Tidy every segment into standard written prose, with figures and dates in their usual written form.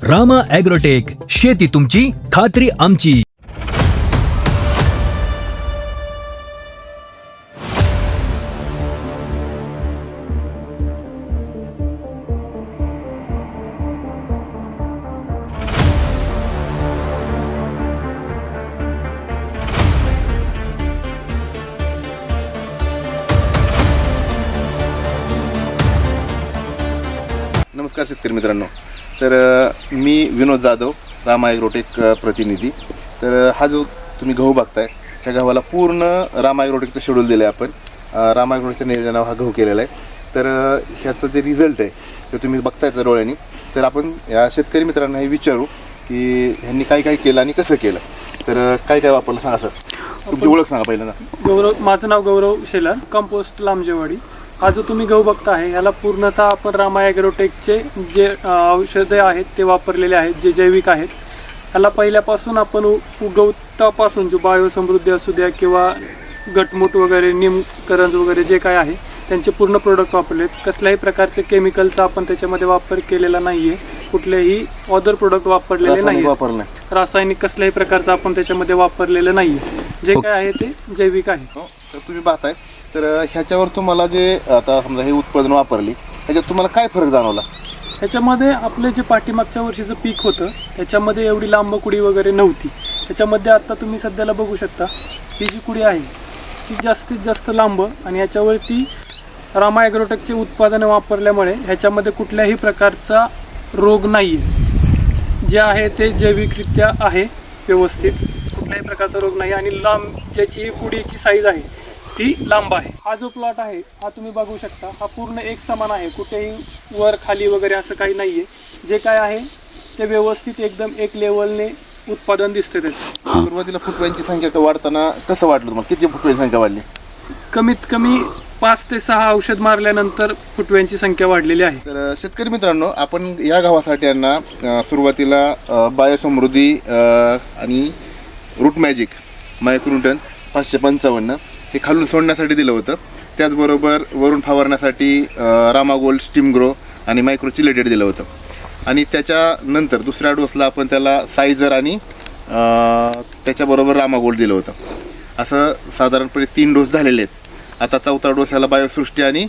Rama agrotech, शेती तुमची, खात्री आमची. नमस्कार शेतकरी मित्रांनो. तर मी विनोद जाधव, रामा ॲग्रोटेक प्रतिनिधी. तर हा जो तुम्ही गहू बघताय, त्या गव्हाला पूर्ण रामा ॲग्रोटेकचं शेड्यूल दिलं आहे आपण. रामा ॲग्रोटेकच्या नियोजनावर हा गहू केलेला आहे. तर ह्याचं जे रिझल्ट आहे ते तुम्ही बघताय त्या डोळ्यांनी. तर आपण या शेतकरी मित्रांना हे विचारू की ह्यांनी काय काय केलं आणि कसं केलं. तर काय काय वापरलं सांगा सर. तुमची ओळख सांगा पहिल्यांदा. माझं नाव गौरव शेलार, कंपोस्ट लांबजेवाडी. हा जो तुम्ही गहू बघता आहे ह्याला पूर्णतः आपण रामा ॲग्रोटेकचे जे औषधे आहेत ते वापरलेले आहेत, जे जैविक आहेत. ह्याला पहिल्यापासून आपण उगवतापासून जो बायोसमृद्धी असू द्या किंवा गटमुट वगैरे, निमकरंज वगैरे जे काय आहे त्यांचे पूर्ण प्रोडक्ट वापरलेत. कसल्याही प्रकारचे केमिकलचा आपण त्याच्यामध्ये वापर केलेला नाही आहे. कुठलेही अदर प्रोडक्ट वापरलेले नाही, रासायनिक कसल्याही प्रकारचा आपण त्याच्यामध्ये वापरलेलं नाही आहे. जे काय आहे ते जैविक आहे. तर तुम्ही पाहताय, तर ह्याच्यावर तुम्हाला जे आता समजा हे उत्पादन वापरली, ह्याच्यात तुम्हाला काय फरक जाणवला? ह्याच्यामध्ये आपले जे पाठीमागच्या वर्षीचं पीक होतं त्याच्यामध्ये एवढी लांब कुडी वगैरे नव्हती. त्याच्यामध्ये आता तुम्ही सध्याला बघू शकता ही जी कुडी आहे ती जास्तीत जास्त लांब, आणि ह्याच्यावरती रामा ॲग्रोटेकचे उत्पादनं वापरल्यामुळे ह्याच्यामध्ये कुठल्याही प्रकारचा रोग नाही आहे. जे आहे ते जैविकरित्या आहे व्यवस्थित, कुठल्याही प्रकारचा रोग नाही. आणि लांब ज्याची कुडीची साईज आहे ती लांब आहे. हा जो प्लॉट आहे हा तुम्ही बघू शकता, हा पूर्ण एक समान आहे. कुठेही वर खाली वगैरे असं काही नाही आहे. जे काय आहे ते व्यवस्थित एकदम एक लेवलने उत्पादन दिसते त्याचं. सुरुवातीला फुटव्यांची संख्या वाढताना कसं वाटलं तुम्हाला? किती फुटव्यांची संख्या वाढली? कमीत कमी 5 ते 6 औषध मारल्यानंतर फुटव्यांची संख्या वाढलेली आहे. तर शेतकरी मित्रांनो, आपण या गव्हासाठी यांना सुरुवातीला बायोसमृद्धी आणि रूट मॅजिक मायक्रोन्यूटन 555 हे खालून सोडण्यासाठी दिलं होतं. त्याचबरोबर वरून फवारण्यासाठी रामा गोल्ड, स्टीम ग्रो आणि मायक्रोचिलेटेड दिलं होतं. आणि त्याच्यानंतर दुसऱ्या डोसला आपण त्याला सायझर आणि त्याच्याबरोबर रामा गोल्ड दिलं होतं. असं साधारणपणे 3 डोस झालेले आहेत. आता 4था डोस ह्याला बायोसृष्टी आणि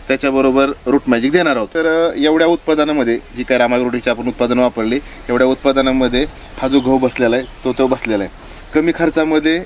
त्याच्याबरोबर रूट मॅजिक देणार आहोत. तर एवढ्या उत्पादनामध्ये जी काय रामा ॲग्रोटेकची आपण उत्पादनं वापरली, एवढ्या उत्पादनामध्ये हा जो गहू बसलेला आहे तो बसलेला आहे. कमी खर्चामध्ये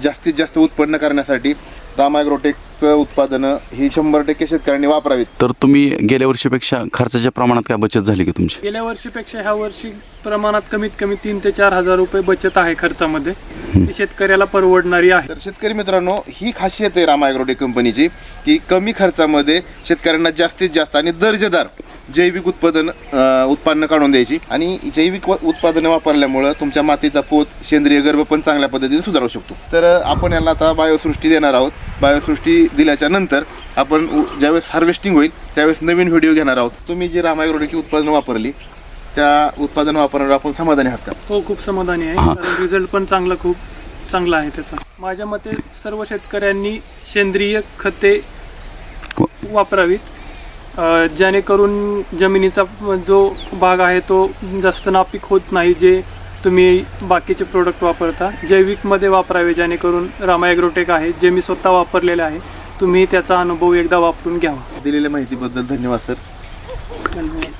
जास्तीत जास्त उत्पन्न करण्यासाठी रामा ॲग्रोटेकचं उत्पादनं ही 100% शेतकऱ्यांनी वापरावीत. तर तुम्ही गेल्या वर्षीपेक्षा खर्चाच्या प्रमाणात काय बचत झाली की तुमची? गेल्या वर्षीपेक्षा ह्या वर्षी प्रमाणात कमीत कमी 3 ते 4 हजार रुपये बचत आहे खर्चामध्ये. ती शेतकऱ्याला परवडणारी आहे. तर शेतकरी मित्रांनो, ही खासियत आहे रामा ॲग्रोटेक कंपनीची की कमी खर्चामध्ये शेतकऱ्यांना जास्तीत जास्त आणि दर्जेदार जैविक उत्पन्न काढून द्यायची. आणि जैविक उत्पादनं वापरल्यामुळं तुमच्या मातीचा पोत, सेंद्रिय गर्भ पण चांगल्या पद्धतीने सुधारू शकतो. तर आपण याला आता बायोसृष्टी देणार आहोत. बायोसृष्टी दिल्याच्या नंतर आपण ज्यावेळेस हार्वेस्टिंग होईल त्यावेळेस नवीन व्हिडिओ घेणार आहोत. तुम्ही जी रामा ॲग्रोटेकची उत्पादनं वापरली त्या उत्पादन वापरण्यावर आपण समाधानी आहात का? हो, खूप समाधानी आहे. कारण रिझल्ट पण खूप चांगला आहे त्याचा. माझ्या मते सर्व शेतकऱ्यांनी सेंद्रिय खते वापरावीत, जेणेकरून जमिनीचा जो भाग आहे तो जास्त नापीक होत नाही. जे तुम्ही बाकीचे प्रोडक्ट वापरता जैविकमध्ये वापरावे, जेणेकरून रामा ॲग्रोटेक आहे जे मी स्वतः वापरलेले आहे. तुम्ही त्याचा अनुभव एकदा वापरून घ्यावा. दिलेल्या माहितीबद्दल धन्यवाद सर. धन्यवाद.